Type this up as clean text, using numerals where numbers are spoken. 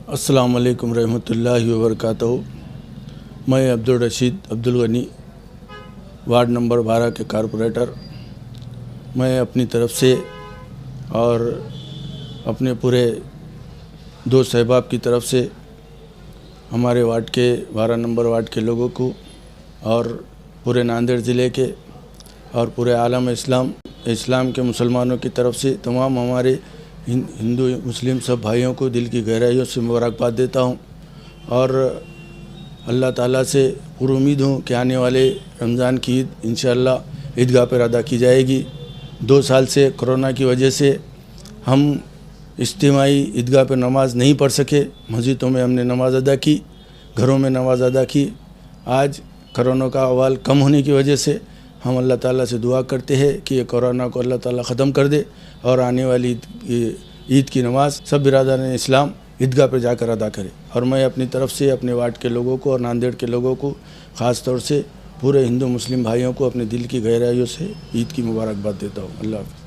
अस्सलाम वालेकुम रहमतुल्लाहि व बरकातहू। मैं अब्दुल रशीद अब्दुल गनी, वार्ड नंबर 12 के कारपोरेटर। मैं अपनी तरफ से और अपने पूरे दोस्त अहबाब की तरफ से हमारे वार्ड के 12 नंबर वार्ड के लोगों को और पूरे नांदेड़ ज़िले के और पूरे आलम इस्लाम के मुसलमानों की तरफ से तमाम हमारे हिंदू मुस्लिम सब भाइयों को दिल की गहराइयों से मुबारकबाद देता हूं और अल्लाह ताला से पूरी उम्मीद हूं कि आने वाले रमज़ान की ईद इंशाअल्लाह ईदगाह पर अदा की जाएगी। 2 साल से कोरोना की वजह से हम इज्तिमाई ईदगाह पर नमाज़ नहीं पढ़ सके। मस्जिदों में हमने नमाज़ अदा की, घरों में नमाज़ अदा की। आज कोरोना का अहवाल कम होने की वजह से हम अल्लाह ताला से दुआ करते हैं कि ये कोरोना को अल्लाह ताला ख़त्म कर दे और आने वाली ईद की नमाज़ सब बिरादरान इस्लाम ईदगाह पर जाकर अदा करें। और मैं अपनी तरफ से अपने वार्ड के लोगों को और नांदेड़ के लोगों को ख़ास तौर से पूरे हिंदू मुस्लिम भाइयों को अपने दिल की गहराइयों से ईद की मुबारकबाद देता हूँ। अल्लाह हाफ़िज़।